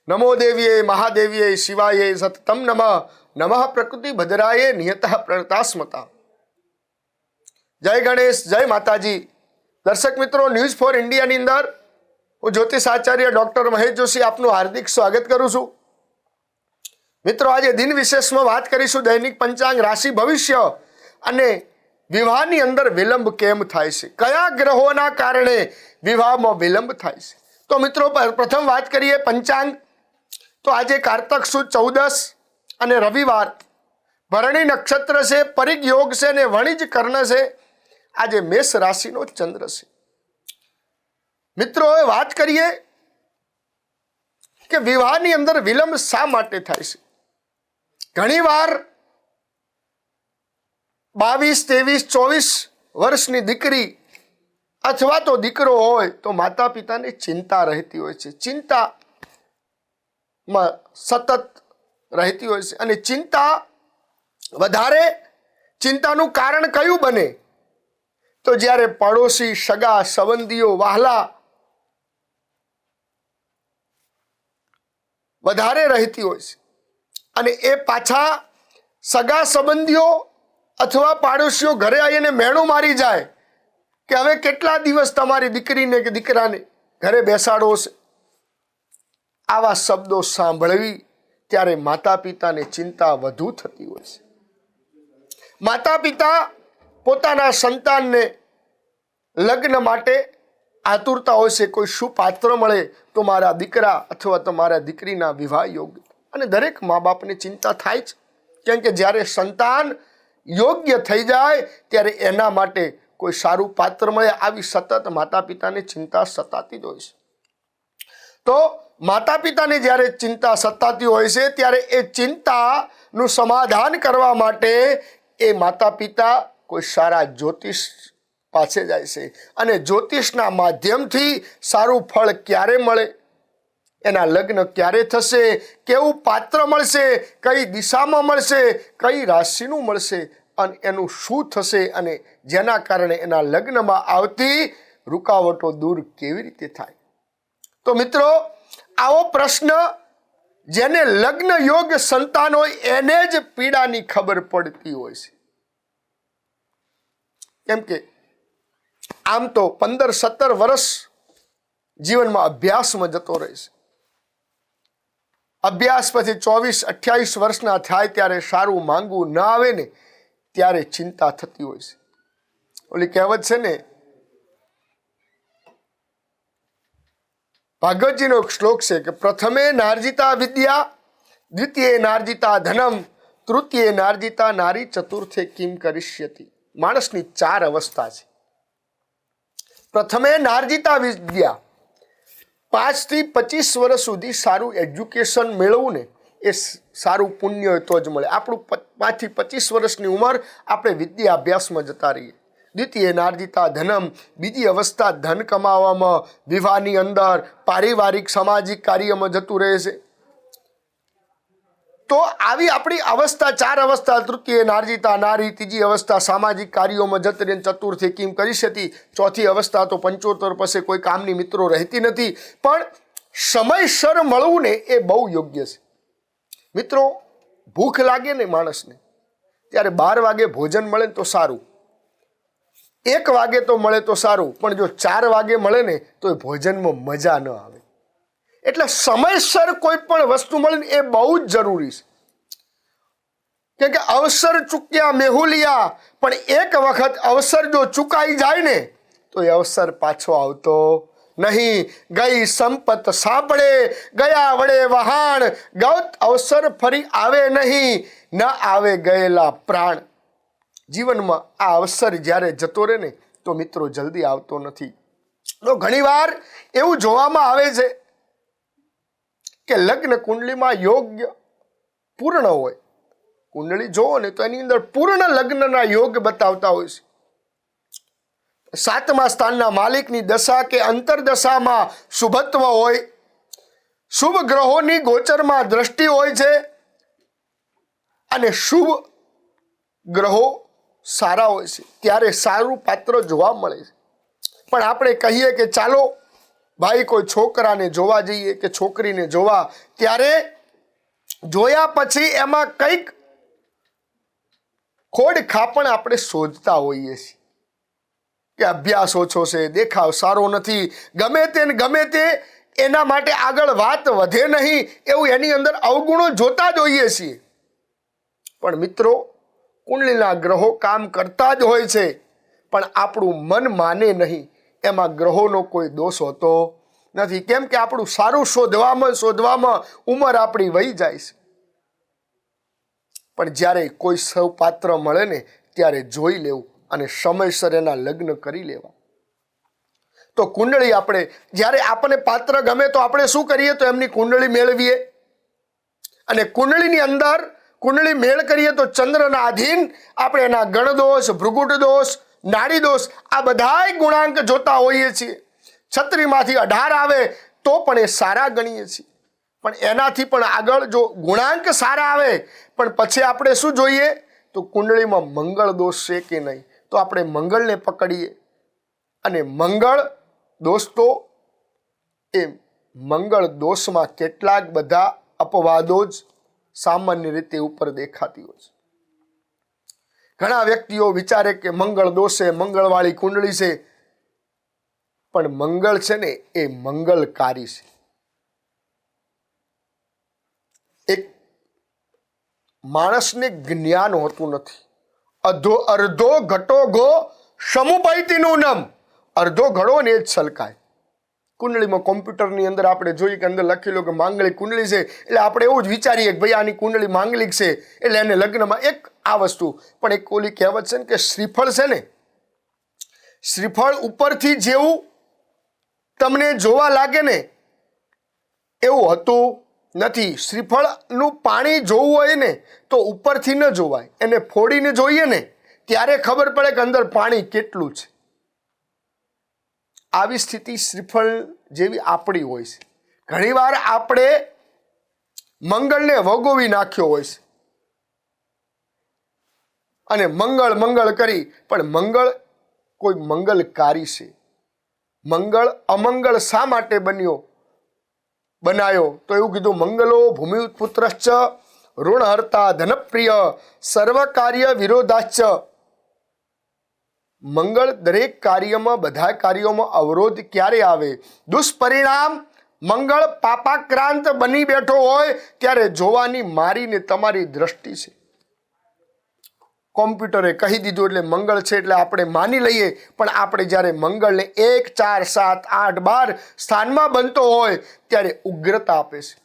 नमो देव्ये महादेव्ये शिवाय सततम नमः नमः प्रकृति भद्राय नियतः प्रणतास्मता। जय गणेश, जय माताजी। दर्शक मित्रों, न्यूज फॉर इंडिया ની અંદર હું જ્યોતિષ આચાર્ય ડોક્ટર મહેશ જોશી આપનું હાર્દિક સ્વાગત કરું છું। મિત્રો, આજે દિન વિશેષમાં વાત કરીશું દૈનિક પંચાંગ, રાશિ ભવિષ્ય અને વિવાહની અંદર વિલંબ કેમ થાય છે, કયા ગ્રહોના કારણે વિવાહમાં વિલંબ થાય છે। તો મિત્રો, પ્રથમ વાત કરીએ પંચાંગ। તો આજે કારતક સુદ 14 અને રવિવાર, ભરણી નક્ષત્ર છે, પરિગ યોગ છે અને વણિજ કર્ણ છે। આજે મેષ રાશિનો ચંદ્ર છે। મિત્રો, હવે વાત કરીએ કે વિવાહની અંદર વિલંબ શા માટે થાય છે। ઘણીવાર 22, 23, 24 વર્ષની દીકરી અથવા તો દીકરો હોય તો માતા પિતાને ચિંતા રહેતી હોય છે, ચિંતામાં સતત રહેતી હોય છે। અને ચિંતાનું કારણ કયું બને તો જ્યારે પડોશી, સગા સંબંધીઓ, વહાલા વધારે રહેતી હોય છે અને એ પાછા સગા સંબંધીઓ અથવા પાડોશીઓ ઘરે આવીને મેણું મારી જાય કે હવે કેટલા દિવસ તમારી દીકરીને કે દીકરાને ઘરે બેસાડવો છે। આવા શબ્દો સાંભળવી ત્યારે માતા પિતાને ચિંતા વધુ થતી હોય છે। માતા પિતા પોતાના સંતાનને લગ્ન માટે આતુરતા હોય છે, કોઈ સુપાત્ર મળે તો મારા દીકરા અથવા તો મારા દીકરીના વિવાહ યોગ્ય। અને દરેક મા બાપને ચિંતા થાય જ, કેમ કે જ્યારે સંતાન યોગ્ય થઈ જાય ત્યારે એના માટે કોઈ સારું પાત્ર મળે, આવી સતત માતા પિતાને ચિંતા સતાતી જ હોય છે। તો માતા પિતાને જ્યારે ચિંતા સતાતી હોય છે ત્યારે એ ચિંતાનું સમાધાન કરવા માટે એ માતા પિતા કોઈ સારા જ્યોતિષ પાસે જાય છે અને જ્યોતિષના માધ્યમથી સારું ફળ ક્યારે મળે, એના લગ્ન ક્યારે થશે, કેવું પાત્ર મળશે, કઈ દિશામાં મળશે, કઈ રાશિનું મળશે અને એનું શું થશે અને જેના કારણે એના લગ્નમાં આવતી રૂકાવટો દૂર કેવી રીતે થાય। તો મિત્રો, આવો પ્રશ્ન જેને લગ્ન યોગ સંતાન હોય એને જ પીડાની ખબર પડતી હોય છે। કેમ કે આમ તો 15-17 વર્ષ જીવનમાં અભ્યાસમાં જતો રહે છે। અભ્યાસ પછી 24-28 વર્ષના થાય ત્યારે સારું માંગવું ન આવે ને ત્યારે ચિંતા થતી હોય છે। ઓલી કહેવત છે ને, ભાગવતજીનો એક શ્લોક છે કે પ્રથમે નાર્જિતા વિદ્યા, દ્વિતીય નાર્જિતા ધનમ, તૃતીય નાર્જિતા નારી, ચતુર્થે કિમ કરિષ્યતિ। માણસની 4 અવસ્થા છે। પ્રથમે નાર્જિતા વિદ્યા, 5 થી 25 વર્ષ સુધી સારું એજ્યુકેશન મેળવવું ને એ સારું પુણ્ય હોય તો જ મળે। આપણું 5 થી 25 વર્ષની ઉંમર આપણે વિદ્યા અભ્યાસમાં જતા રહીએ। દ્વિતીય નાર્જિતા ધનમ, બીજી અવસ્થા ધન કમાવામાં, વિવાહની અંદર પારિવારિક સામાજિક કાર્યમાં જતું રહે છે। તો આવી આપણી અવસ્થા 4 અવસ્થા, તૃતીય નાર્જિતા નારી, ત્રીજી અવસ્થા સામાજિક કાર્યોમાં જતી રહી, ચતુર્થી કિમ કરિષ્યતિ, ચોથી અવસ્થા તો 75 પછી કોઈ કામની મિત્રો રહેતી નથી। પણ સમયસર મળવું ને એ બહુ યોગ્ય છે। મિત્રો, ભૂખ લાગે ને માણસને ત્યારે 12 વાગે ભોજન મળે તો સારું, 1 વાગે તો મળે તો સારું, પણ જો 4 વાગે મળે ને તો એ ભોજનમાં મજા ન આવે। એટલે સમયસર કોઈ પણ વસ્તુ મળે ને એ બહુ જ જરૂરી છે। કેમ કે અવસર ચૂક્યા મેહુલિયા, પણ એક વખત અવસર જો ચૂકાઈ જાય ને તો એ અવસર પાછો આવતો નહીં। ગઈ સંપત સાંપડે, ગયા વડે વહાણ, ગત અવસર ફરી આવે નહીં, ન આવે ગયેલા પ્રાણ। જીવનમાં આ અવસર જ્યારે જતો રહે ને તો મિત્રો જલ્દી આવતો નથી। તો ઘણીવાર એવું જોવામાં આવે છે કે લગ્ન કુંડલીમાં યોગ્ય પૂર્ણ હોય, કુંડળી જોવો ને તો એની અંદર પૂર્ણ લગ્નના યોગ બતાવતા હોય છે। 7મા સ્થાનના માલિકની દશા કે અંતરદશામાં શુભત્વ હોય, શુભ ગ્રહોની ગોચરમાં દ્રષ્ટિ હોય છે અને શુભ ગ્રહો સારા હોય છે ત્યારે સારું પાત્ર જોવા મળે છે। પણ આપણે કહીએ કે ચાલો ભાઈ કોઈ છોકરાને જોવા જઈએ કે છોકરીને જોવા, ત્યારે જોયા પછી એમાં કંઈક ખોડ ખાપણ આપણે શોધતા હોઈએ છીએ કે અભ્યાસ ઓછો છે, દેખાવ સારો નથી, ગમે તે ને ગમે તે, એના માટે આગળ વાત વધે નહીં એવું એની અંદર અવગુણો જોતા જ હોઈએ છીએ. પણ મિત્રો, કુંડલીના ગ્રહો કામ કરતા જ હોય છે, પણ આપણું મન માને નહીં. એમાં ગ્રહોનો કોઈ દોષ હોતો નથી. કેમ કે આપણું સારું શોધવામાં ઉંમર આપણી વહી જાય છે. પણ જ્યારે કોઈ સૌપાત્ર મળે ને ત્યારે જોઈ લેવું અને સમયસર એના લગ્ન કરી લેવા. તો કુંડળી આપણે જ્યારે આપણને પાત્ર ગમે તો આપણે શું કરીએ? તો એમની કુંડળી મેળવીએ, અને કુંડળીની અંદર કુંડળી મેળ કરીએ તો ચંદ્રના આધીન આપણે એના ગણદોષ, ભૃગુટ દોષ, નાડી દોષ, આ બધાય ગુણાંક જોતા હોઈએ છીએ. 36માંથી 18 આવે તો પણ એ સારા ગણીએ છીએ. પણ એનાથી પણ આગળ જો ગુણાંક સારા આવે, પણ પછી આપણે શું જોઈએ? તો કુંડળીમાં મંગળ દોષ છે કે નહીં, તો આપણે મંગળને પકડીએ. અને મંગળ દોષ, તો એ મંગળ દોષમાં કેટલાક બધા અપવાદો જ સામાન્ય રીતે ઉપર દેખાતી હોય છે. ઘણા વ્યક્તિઓ વિચારે કે મંગળ દોષ છે, મંગળવાળી કુંડળી છે, પણ મંગળ છે ને એ મંગલકારી છે. એક માણસને જ્ઞાન હોતું નથી. અર્ધો ઘટો ગો સમુપૈતીનું નમ, અર્ધો ઘડો ને એ જ છલકાય. કુંડળીમાં કોમ્પ્યુટરની અંદર આપણે જોઈએ કે અંદર લખેલું કે માંગલિક કુંડળી છે, એટલે આપણે એવું જ વિચારીએ કે ભાઈ આની કુંડળી માંગલિક છે એટલે એને લગ્નમાં એક આ વસ્તુ. પણ એક ઓલી કહેવત છે ને કે શ્રીફળ છે ને, શ્રીફળ ઉપરથી જેવું તમને જોવા લાગે ને એવું હતું નથી. શ્રીફળનું પાણી જોવું હોય ને તો ઉપરથી ન જોવાય, એને ફોડીને જોઈએ ને ત્યારે ખબર પડે કે અંદર પાણી કેટલું છે. આવી સ્થિતિ શ્રીફળ જેવી આપણી હોય છે. ઘણીવાર આપણે મંગળને વગોવી નાખ્યો હોય છે અને મંગળ કરી, પણ મંગળ કોઈ મંગલકારી છે. મંગળ અમંગળ શા માટે બનાયો? તો એવું કીધું, મંગલો ભૂમિ પુત્રશ્ચ ઋણહર્તા ધનપ્રિય સર્વ કાર્ય વિરોધાશ્ચ. મંગળ દરેક કાર્યમાં, બધા કાર્યોમાં અવરોધ ક્યારે આવે? દુષ્પરિણામ. મંગળ પાપાક્રાંત બની બેઠો હોય ત્યારે જોવાની મારી ને તમારી દ્રષ્ટિ છે. કોમ્પ્યુટરે કહી દીધું એટલે મંગળ છે એટલે આપણે માની લઈએ, પણ આપણે જ્યારે મંગળને 1, 4, 7, 8, 12 સ્થાનમાં બનતો હોય ત્યારે ઉગ્રતા આપે છે.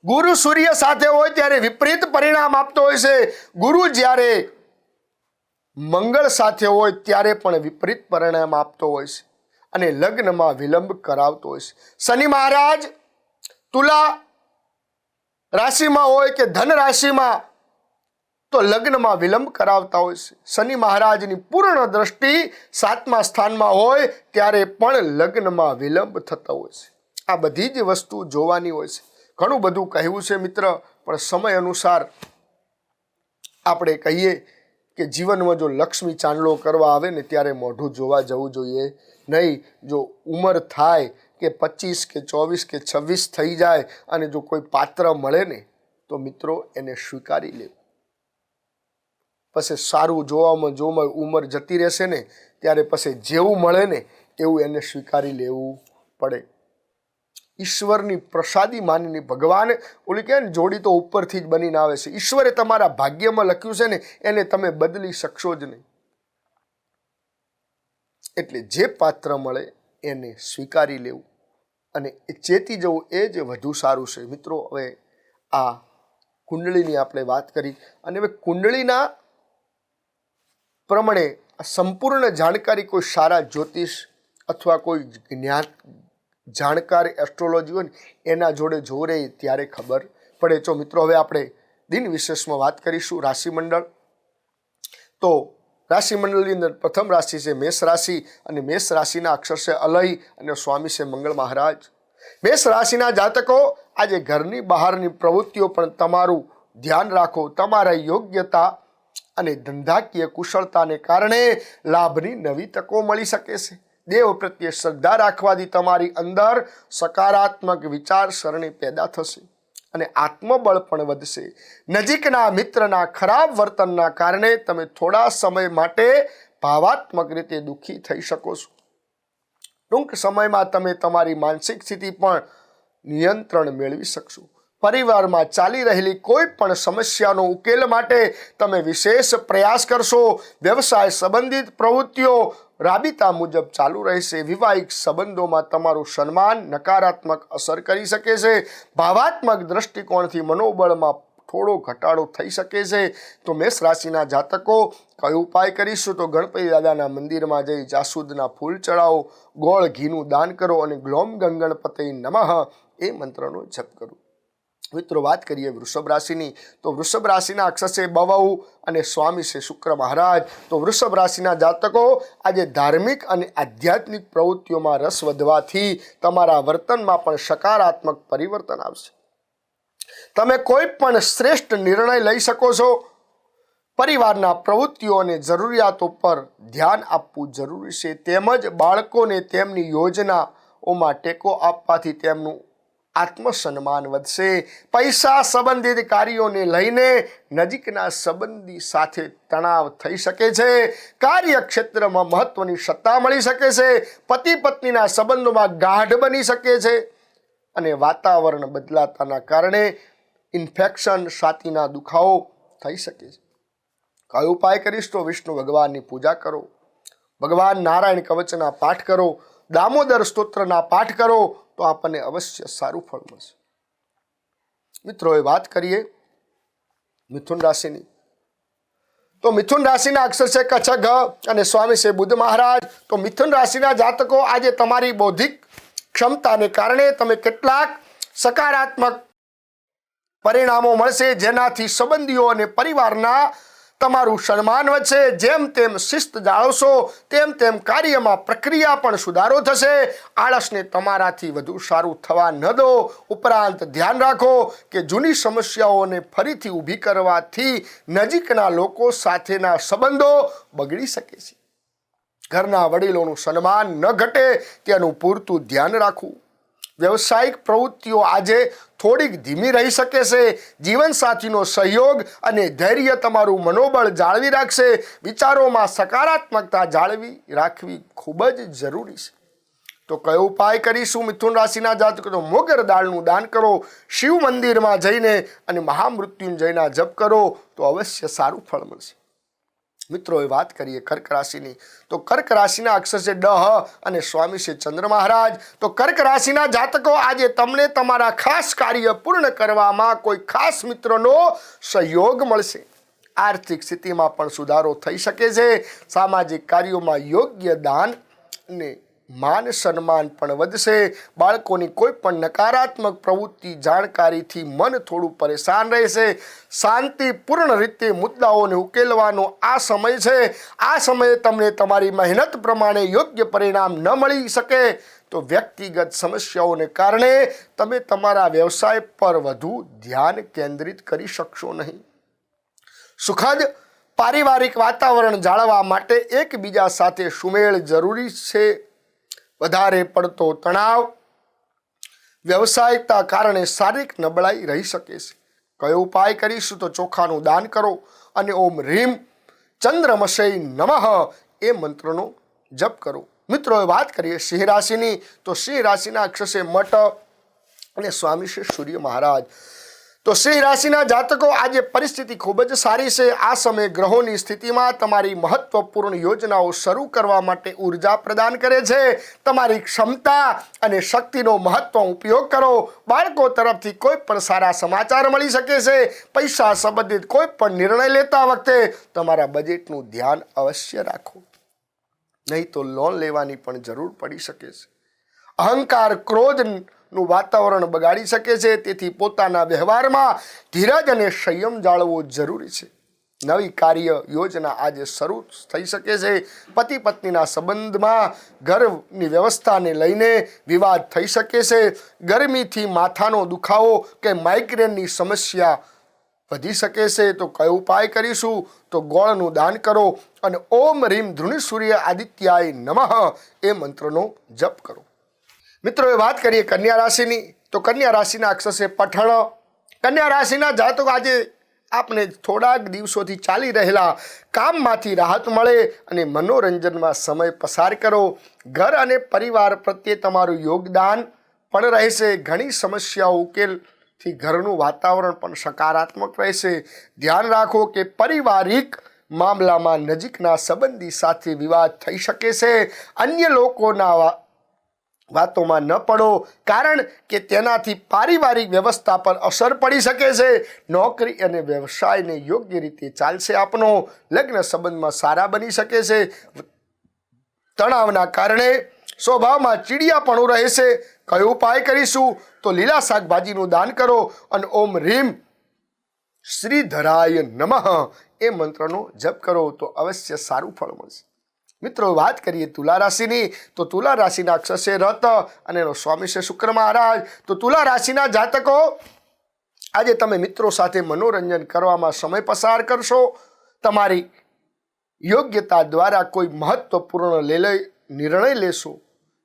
ગુરુ સૂર્ય સાથે હોય ત્યારે વિપરીત પરિણામ આપતો હોય છે. ગુરુ જ્યારે મંગળ સાથે હોય ત્યારે પણ વિપરીત પરિણામ આપતો હોય છે અને લગ્નમાં વિલંબ કરાવતો હોય છે. શનિ મહારાજ તુલા રાશિમાં હોય કે ધન રાશિમાં તો લગ્નમાં વિલંબ કરાવતા હોય છે. શનિ મહારાજની પૂર્ણ દ્રષ્ટિ 7મા સ્થાનમાં હોય ત્યારે પણ લગ્નમાં વિલંબ થતા હોય છે. આ બધી જ વસ્તુ જોવાની હોય છે. ઘણું બધું કહેવું છે મિત્ર, પણ સમય અનુસાર આપણે કહીએ કે જીવનમાં જો લક્ષ્મી ચાંદલો કરવા આવે ને ત્યારે મોઢું જોવા જવું જોઈએ નહીં. જો ઉંમર થાય કે 25 કે 24 કે 26 થઈ જાય અને જો કોઈ પાત્ર મળે ને તો મિત્રો એને સ્વીકારી લેવું. પછી સારું જોવામાં ઉંમર જતી રહેશે ને ત્યારે પછી જેવું મળે ને એવું એને સ્વીકારી લેવું પડે. ઈશ્વરની પ્રસાદી માનીને ભગવાન ઓલી કહે ને જોડી તો ઉપરથી જ બનીને આવે છે. ઈશ્વરે તમારા ભાગ્યમાં લખ્યું છે ને એને તમે બદલી શકશો જ નહીં. એટલે જે પાત્ર મળે એને સ્વીકારી લેવું અને ચેતી જવું એ જ વધુ સારું છે. મિત્રો, હવે આ કુંડળીની આપણે વાત કરી અને હવે કુંડળીના પ્રમાણે સંપૂર્ણ જાણકારી કોઈ સારા જ્યોતિષ અથવા કોઈ જાણકાર એસ્ટ્રોલોજી હોય ને એના જોડે જોરે ત્યારે ખબર પડે. તો મિત્રો, હવે આપણે દિન વિશેષમાં વાત કરીશું રાશિમંડળ. તો રાશિમંડળની અંદર પ્રથમ રાશિ છે મેષ રાશિ અને મેષ રાશિના અક્ષર છે અલય અને સ્વામી છે મંગળ મહારાજ. મેષ રાશિના જાતકો, આજે ઘરની બહારની પ્રવૃત્તિઓ પણ તમારું ધ્યાન રાખો. તમારા યોગ્યતા અને ધંધાકીય કુશળતાને કારણે લાભની નવી તકો મળી શકે છે. દેવ પ્રત્યે શ્રદ્ધા રાખવાથી તમારી અંદર સકારાત્મક વિચારસરણી પેદા થશે અને આત્મબળ પણ વધશે. નજીકના મિત્રના ખરાબ વર્તનના કારણે તમે થોડા સમય માટે ભાવાત્મક રીતે દુઃખી થઈ શકો છો. ટૂંક સમયમાં તમે તમારી માનસિક સ્થિતિ પણ નિયંત્રણ મેળવી શકશો. પરિવારમાં ચાલી રહેલી કોઈ પણ સમસ્યાનો ઉકેલ માટે તમે વિશેષ પ્રયાસ કરશો. વ્યવસાય સંબંધિત પ્રવૃત્તિઓ રાબેતા મુજબ ચાલુ રહેશે. વિવાહિક સંબંધોમાં તમારું સન્માન નકારાત્મક અસર કરી શકે છે. ભાવાત્મક દ્રષ્ટિકોણથી મનોબળમાં થોડો ઘટાડો થઈ શકે છે. તો મેષ રાશિના જાતકો કયો ઉપાય કરીશું? તો ગણપતિ દાદાના મંદિરમાં જઈ જાસૂદના ફૂલ ચડાવો, ગોળ ઘીનું દાન કરો અને ગ્લોમ ગંગણપતય નમઃ એ મંત્રનો જપ કરો. મિત્રો, વાત કરીએ વૃષભ રાશિની. તો વૃષભ રાશિના અક્ષર છે બવઉ અને સ્વામી છે શુક્ર મહારાજ. તો વૃષભ રાશિના જાતકો આજે ધાર્મિક અને આધ્યાત્મિક પ્રવૃત્તિઓમાં રસ વધવાથી તમારા વર્તનમાં પણ સકારાત્મક પરિવર્તન આવશે. તમે કોઈ પણ શ્રેષ્ઠ નિર્ણય લઈ શકો છો. પરિવારના પ્રવૃત્તિઓ અને જરૂરિયાતો પર ધ્યાન આપવું જરૂરી છે. તેમજ બાળકોને તેમની યોજનાઓમાં ટેકો આપવાથી તેમનું આત્મસન્માન વધશે. પૈસા સંબંધિત કાર્યોને લઈને નજીકના સંબંધી સાથે તણાવ થઈ શકે છે. કાર્યક્ષેત્રમાં મહત્વની સત્તા મળી શકે છે. પતિ પત્નીના સંબંધોમાં ગાઢ બની શકે છે અને વાતાવરણ બદલાતાના કારણે ઇન્ફેક્શન, છાતીના દુખાવો થઈ શકે છે. કયો ઉપાય કરીશ? તો વિષ્ણુ ભગવાનની પૂજા કરો, ભગવાન નારાયણ કવચના પાઠ કરો, દામોદર સ્તોત્રના પાઠ કરો તો આપણને અવશ્ય સારું ફળ મળશે. મિત્રો, એ વાત કરીએ મિથુન રાશિની. તો મિથુન રાશિના અક્ષર છે કચ્છ ઘ અને સ્વામી છે બુદ્ધ મહારાજ. તો મિથુન રાશિના જાતકો આજે તમારી બૌદ્ધિક ક્ષમતાને કારણે તમે કેટલાક સકારાત્મક પરિણામો મળશે, જેનાથી સંબંધીઓ અને પરિવારના તમારું સન્માન વધશે. જેમ તેમ શિસ્ત જાળવશો તેમ તેમ કાર્યમાં પ્રક્રિયા પણ સુધારો થશે. આળસને તમારાથી વધુ સારું થવા ન દો. ઉપરાંત ધ્યાન રાખો કે જૂની સમસ્યાઓને ફરીથી ઊભી કરવાથી નજીકના લોકો સાથેના સંબંધો બગડી શકે છે. ઘરના વડીલોનું સન્માન ન ઘટે તેનું પૂરતું ધ્યાન રાખવું. વ્યવસાયિક પ્રવૃત્તિઓ આજે થોડીક ધીમી રહી શકે છે. જીવનસાથીનો સહયોગ અને ધૈર્ય તમારું મનોબળ જાળવી રાખશે. વિચારોમાં સકારાત્મકતા જાળવી રાખવી ખૂબ જ જરૂરી છે. તો કયો ઉપાય કરીશું મિથુન રાશિના જાતકો? તો મોગર દાળનું દાન કરો, શિવ મંદિરમાં જઈને અને મહામૃત્યુંજયના જપ કરો તો અવશ્ય સારું ફળ મળશે. મિત્રો, એ વાત કરીએ કર્ક રાશિની. તો કર્ક રાશિના અક્ષર છે ડહ અને સ્વામી છે ચંદ્ર મહારાજ. તો કર્ક રાશિના જાતકો આજે તમને તમારા ખાસ કાર્ય પૂર્ણ કરવામાં કોઈ ખાસ મિત્રનો સહયોગ મળશે. આર્થિક સ્થિતિમાં પણ સુધારો થઈ શકે છે. સામાજિક કાર્યોમાં યોગ્ય દાન અને માન સન્માન પણ વધશે. બાળકોની કોઈ પણ નકારાત્મક પ્રવૃત્તિ જાણકારીથી મન થોડું પરેશાન રહેશે. શાંતિપૂર્ણ રીતે મુદ્દાઓને ઉકેલવાનો આ સમય છે. આ સમયે તમને તમારી મહેનત પ્રમાણે યોગ્ય પરિણામ ન મળી શકે તો વ્યક્તિગત સમસ્યાઓને કારણે તમે તમારા વ્યવસાય પર વધુ ધ્યાન કેન્દ્રિત કરી શકશો નહીં. સુખદ પારિવારિક વાતાવરણ જાળવવા માટે એકબીજા સાથે સુમેળ જરૂરી છે. વધારે પડતો તણાવ વ્યવસાયિકતા કારણે શારીરિક નબળાઈ રહી શકે છે. કયો ઉપાય કરીશું? તો ચોખાનું દાન કરો અને ઓમ રીમ ચંદ્રમશય નમઃ એ મંત્રનો જપ કરો. મિત્રો, વાત કરીએ સિંહ રાશિની. તો સિંહ રાશિના અક્ષર છે મટ અને સ્વામી છે સૂર્ય મહારાજ. તો સિંહ રાશિના જાતકો આજે પરિસ્થિતિ ખૂબ જ સારી છે. આ સમયે ગ્રહોની સ્થિતિમાં તમારી મહત્વપૂર્ણ યોજનાઓ શરૂ કરવા માટે ઉર્જા પ્રદાન કરે છે. તમારી ક્ષમતા અને શક્તિનો મહત્વ ઉપયોગ કરો. બાળકો તરફથી કોઈ પણ સારા સમાચાર મળી શકે છે. પૈસા સંબંધિત કોઈ પણ નિર્ણય લેતા વખતે તમારા બજેટનું ધ્યાન અવશ્ય રાખો, નહીં તો લોન લેવાની પણ જરૂર પડી શકે છે. અહંકાર, ક્રોધ નું વાતાવરણ બગાડી શકે છે. તેથી પોતાના વ્યવહારમાં ધીરજ અને સંયમ જાળવવો જરૂરી છે. નવી કાર્ય યોજના આજે શરૂ થઈ શકે છે. પતિ પત્નીના સંબંધમાં ઘરની વ્યવસ્થાને લઈને વિવાદ થઈ શકે છે. ગરમીથી માથાનો દુખાવો કે માઇગ્રેનની સમસ્યા વધી શકે છે તો કયો ઉપાય કરીશું? તો ગોળનું દાન કરો અને ઓમ રીમ ધૃણી સૂર્ય આદિત્યાય નમઃ એ મંત્રનો જપ કરો. મિત્રો, એ વાત કરીએ કન્યા રાશિની, તો કન્યા રાશિના અક્ષર છે પઠણ. કન્યા રાશિના જાતકો આજે આપને થોડાક દિવસોથી ચાલી રહેલા કામમાંથી રાહત મળે અને મનોરંજનમાં સમય પસાર કરો. ઘર અને પરિવાર પ્રત્યે તમારું યોગદાન પણ રહેશે. ઘણી સમસ્યાઓ ઉકેલથી ઘરનું વાતાવરણ પણ સકારાત્મક રહેશે. ધ્યાન રાખો કે પારિવારિક મામલામાં નજીકના સંબંધી સાથે વિવાદ થઈ શકે છે. અન્ય લોકોના વાતોમાં ન પડો, કારણ કે તેનાથી પારિવારિક વ્યવસ્થા પર અસર પડી શકે છે. નોકરી અને વ્યવસાયને યોગ્ય રીતે ચાલશે. આપનો લગ્ન સંબંધમાં સારા બની શકે છે. તણાવના કારણે સ્વભાવમાં ચીડિયાપણું રહેશે. કયો ઉપાય કરીશું? તો લીલા શાકભાજીનું દાન કરો અને ઓમ રીમ શ્રીધરાય નમઃ એ મંત્રનો જપ કરો તો અવશ્ય સારું ફળ મળશે. મિત્રો, વાત કરીએ તુલા રાશિની, તો તુલા રાશિના અક્ષર છે રત અને એનો સ્વામી છે શુક્ર મહારાજ. તો તુલા રાશિના જાતકો આજે તમે મિત્રો સાથે મનોરંજન કરવામાં સમય પસાર કરશો. તમારી યોગ્યતા દ્વારા કોઈ મહત્વપૂર્ણ નિર્ણય લેશો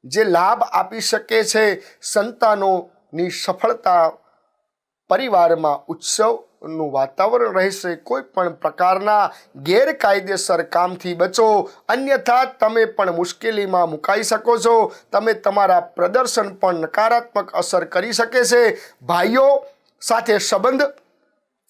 જે લાભ આપી શકે છે. સંતાનોની સફળતા, પરિવારમાં ઉત્સવનું વાતાવરણ રહેશે. કોઈ પણ પ્રકારના ગેરકાયદેસર કામથી બચો, અન્યથા તમે પણ મુશ્કેલીમાં મુકાઈ શકો છો. તમે તમારા પ્રદર્શન પર નકારાત્મક અસર કરી શકે છે. ભાઈઓ સાથે સંબંધ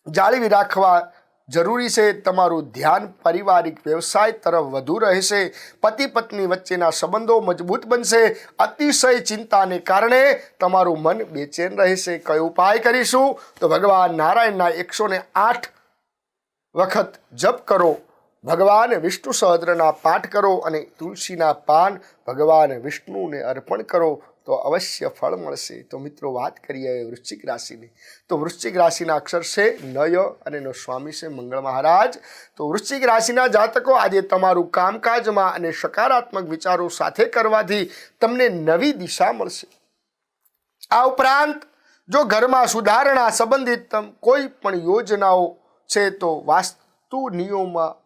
જાળવી રાખવા જરૂરી છે. તમારું ધ્યાન પારિવારિક વ્યવસાય તરફ વધુ રહેશે. પતિ પત્ની વચ્ચેના સંબંધો મજબૂત બનશે. અતિશય ચિંતાને કારણે તમારું મન બેચેન રહેશે. કયો ઉપાય કરીશું? તો ભગવાન નારાયણના 108 વખત જપ કરો. ભગવાન વિષ્ણુ સહસ્ત્રના પાઠ કરો અને તુલસીના પાન ભગવાન વિષ્ણુને અર્પણ કરો તો અવશ્ય ફળ મળશે. તો મિત્રો, વાત કરીએ વૃશ્ચિક રાશિની, તો વૃશ્ચિક રાશિના અક્ષર છે નય અને એનો સ્વામી છે મંગળ મહારાજ. તો વૃશ્ચિક રાશિના જાતકો આજે તમારું કામકાજમાં અને સકારાત્મક વિચારો સાથે કરવાથી તમને નવી દિશા મળશે. આ ઉપરાંત જો ઘરમાં સુધારણા સંબંધિત કોઈ પણ યોજનાઓ છે તો વાસ્તુ નિયમોમાં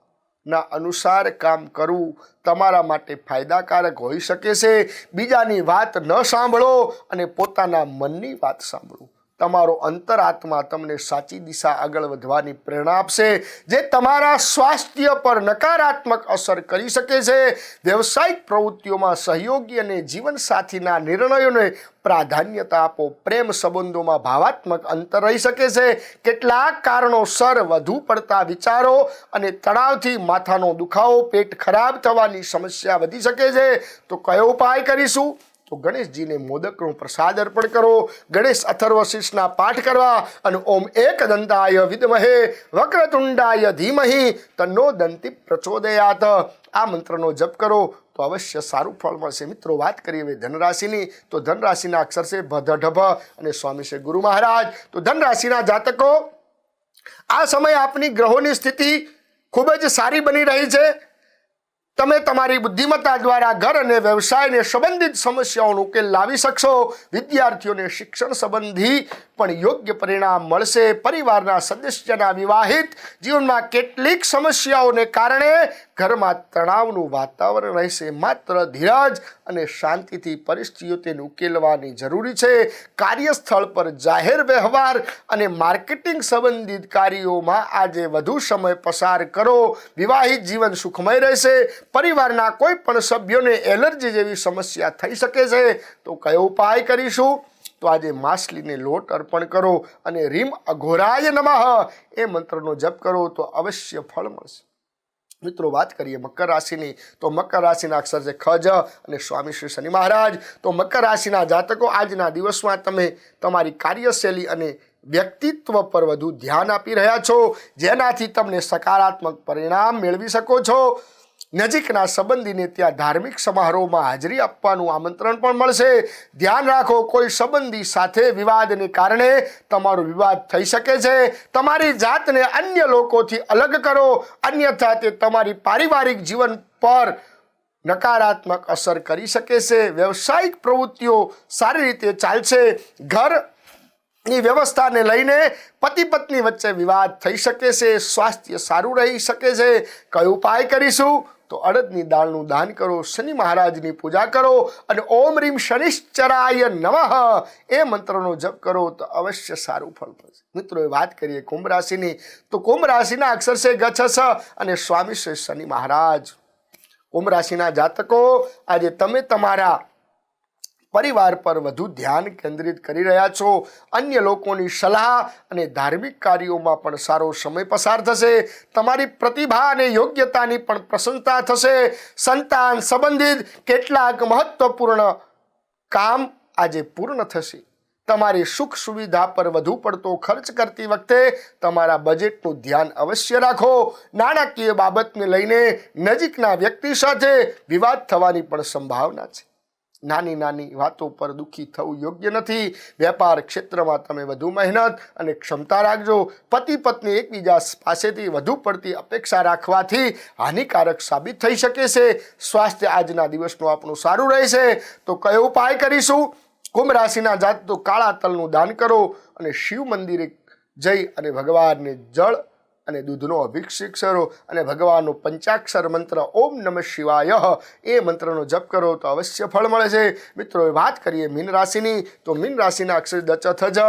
અનુસાર કામ કરવું તમારા માટે ફાયદાકારક હોઈ શકે છે. બીજાની વાત ન સાંભળો અને પોતાના મનની વાત સાંભળો. તમારો અંતરાત્મા તમને સાચી દિશા આગળ વધવાની પ્રેરણા આપશે, જે તમારા સ્વાસ્થ્ય પર નકારાત્મક અસર કરી શકે છે. વ્યવસાયિક પ્રવૃત્તિઓમાં સહયોગી અને જીવનસાથીના નિર્ણયોને પ્રાધાન્યતા આપો. પ્રેમ સંબંધોમાં ભાવાત્મક અંતર રહી શકે છે. કેટલાક કારણોસર વધુ પડતા વિચારો અને તણાવથી માથાનો દુખાવો, પેટ ખરાબ થવાની સમસ્યા વધી શકે છે. તો કયો ઉપાય કરીશું? તો ગણેશજીને મોદકનો પ્રસાદ અર્પણ કરો. ગણેશ અથર્વશીર્ષના પાઠ કરવા અને ઓમ એકદંતાય વિદ્મહે વક્રતુંડાય ધીમહિ તન્નો દંતી પ્રચોદયાત આ મંત્રનો જપ કરો તો અવશ્ય સારું ફળ મળશે. મિત્રો, વાત કરીએ હવે ધનરાશિની, તો ધનરાશિના અક્ષર છે ભ અને સ્વામી છે ગુરુ મહારાજ. તો ધનરાશિના જાતકો આ સમય આપની ગ્રહોની સ્થિતિ ખૂબ જ સારી બની રહી છે. તમે તમારી બુદ્ધિમત્તા દ્વારા ઘર અને વ્યવસાયને સંબંધિત સમસ્યાઓનો ઉકેલ લાવી શકશો. વિદ્યાર્થીઓને શિક્ષણ સંબંધી પણ યોગ્ય પરિણામ મળશે. પરિવારના સદસ્યના વિવાહિત જીવનમાં કેટલીક સમસ્યાઓને કારણે ઘરમાં તણાવનું વાતાવરણ રહેશે. માત્ર ધીરજ અને શાંતિથી પરિસ્થિતિઓને ઉકેલવાની જરૂરી છે. કાર્યસ્થળ પર જાહેર વ્યવહાર અને માર્કેટિંગ સંબંધિત કાર્યોમાં આજે વધુ સમય પસાર કરો. વિવાહિત જીવન સુખમય રહેશે. પરિવારના કોઈ પણ સભ્યોને એલર્જી જેવી સમસ્યા થઈ શકે છે. તો કયો ઉપાય કરીશું? તો આજે માછલીને લોટ અર્પણ કરો અને રીમ અઘોરાય નમઃ એ મંત્રનો જપ કરો તો અવશ્ય ફળ મળશે. મિત્રો, વાત કરીએ મકર રાશિની, તો મકર રાશિના અક્ષર છે ખજ અને સ્વામી શ્રી શનિ મહારાજ. તો મકર રાશિના જાતકો આજના દિવસમાં તમે તમારી કાર્યશૈલી અને વ્યક્તિત્વ પર વધુ ધ્યાન આપી રહ્યા છો, જેનાથી તમને સકારાત્મક પરિણામ મેળવી શકો છો. નજીકના સંબંધીને ત્યાં ધાર્મિક સમારોહમાં હાજરી આપવાનું આમંત્રણ પણ મળશે. ધ્યાન રાખો, કોઈ સંબંધી સાથે વિવાદને કારણે તમારો વિવાદ થઈ શકે છે. તમારી જાતને અન્ય લોકોથી અલગ કરો, અન્યથા તે તમારી પારિવારિક જીવન પર નકારાત્મક અસર કરી શકે છે. વ્યવસાયિક પ્રવૃત્તિઓ સારી રીતે ચાલશે. ઘર ની વ્યવસ્થાને લઈને પતિ પત્ની વચ્ચે વિવાદ થઈ શકે છે, સ્વાસ્થ્ય સારું રહી શકે છે. કયો ઉપાય કરીશું? તો અડદની દાળનું દાન કરો, શનિ મહારાજની પૂજા કરો અને ઓમ રીમ શનિશ્ચરાય નમઃ એ મંત્રનો જપ કરો તો અવશ્ય સારું ફળ મળશે. મિત્રો, એ વાત કરીએ કુંભ રાશિની, તો કુંભ રાશિના અક્ષર છે ગ, છ, સ અને સ્વામી છે શનિ મહારાજ. કુંભ રાશિના જાતકો, આજે તમે તમારા પરિવાર પર વધુ ધ્યાન કેન્દ્રિત કરી રહ્યા છો. અન્ય લોકોની સલાહ અને ધાર્મિક કાર્યોમાં પણ સારો સમય પસાર થશે. તમારી પ્રતિભા અને યોગ્યતાની પણ પ્રશંસા થશે. સંતાન સંબંધિત કેટલાક મહત્વપૂર્ણ કામ આજે પૂર્ણ થશે. તમારી સુખ સુવિધા પર વધુ પડતો ખર્ચ કરતી વખતે તમારા બજેટનું ધ્યાન અવશ્ય રાખો. નાણાકીય બાબતને લઈને નજીકના વ્યક્તિ સાથે વિવાદ થવાની પણ સંભાવના છે. નાની નાની વાતો પર દુઃખી થવું યોગ્ય નથી. વેપાર ક્ષેત્રમાં તમે વધુ મહેનત અને ક્ષમતા રાખજો. પતિ પત્ની એકબીજા પાસેથી વધુ પડતી અપેક્ષા રાખવાથી હાનિકારક સાબિત થઈ શકે છે. સ્વાસ્થ્ય આજના દિવસનું આપણું સારું રહેશે. તો કયો ઉપાય કરીશું? કુંભ રાશિના જાતકો, કાળા તલનું દાન કરો અને શિવ મંદિરે જઈ અને ભગવાનને જળ અને દૂધનો અભિષેક કરો અને ભગવાનનો પંચાક્ષર મંત્ર ઓમ નમઃ શિવાય એ મંત્રનો જપ કરો તો અવશ્ય ફળ મળે છે. મિત્રો, વાત કરીએ મીન રાશિની, તો મીન રાશિના અક્ષર દ, ચ, થ, જ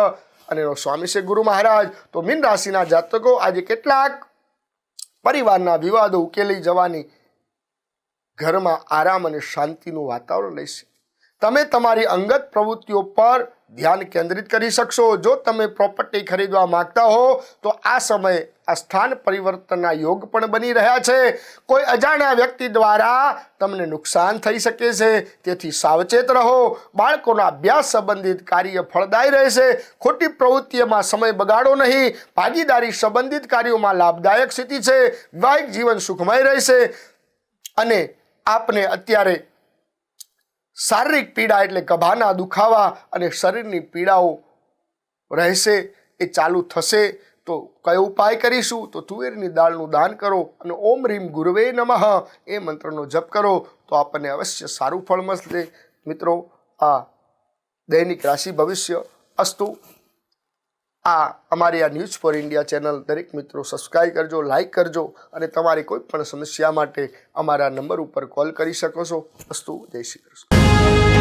અને એનો સ્વામી છે ગુરુ મહારાજ. તો મીન રાશિના જાતકો, આજે કેટલાક પરિવારના વિવાદો ઉકેલી જવાની ઘરમાં આરામ અને શાંતિનું વાતાવરણ રહેશે. તમે તમારી અંગત પ્રવૃત્તિઓ પર ધ્યાન કેન્દ્રિત કરી શકશો. જો તમે પ્રોપર્ટી ખરીદવા માંગતા હો તો આ સમયે આ સ્થાન પરિવર્તનના યોગ પણ બની રહ્યા છે. કોઈ અજાણ્યા વ્યક્તિ દ્વારા તમને નુકસાન થઈ શકે છે, તેથી સાવચેત રહો. બાળકોના અભ્યાસ સંબંધિત કાર્ય ફળદાયી રહેશે. ખોટી પ્રવૃત્તિઓમાં સમય બગાડો નહીં. ભાગીદારી સંબંધિત કાર્યોમાં લાભદાયક સ્થિતિ છે. વૈવાહિક જીવન સુખમય રહેશે અને આપને અત્યારે શારીરિક પીડા એટલે ગભાના દુખાવા અને શરીરની પીડાઓ રહેશે, એ ચાલુ થશે. તો કયો ઉપાય કરીશું? તો તુવેરની દાળનું દાન કરો અને ઓમ રીમ ગુરવે નમઃ એ મંત્રનો જપ કરો તો આપણને અવશ્ય સારું ફળ મળશે. મિત્રો, આ દૈનિક રાશિ ભવિષ્ય અસ્તુ. આ અમારી આ ન્યૂઝ ફોર ઇન્ડિયા ચેનલ દરેક મિત્રો સબસ્ક્રાઈબ કરજો, લાઈક કરજો અને તમારી કોઈ પણ સમસ્યા માટે અમારા નંબર ઉપર કોલ કરી શકો છો. અસ્તુ. જય શ્રી કૃષ્ણ.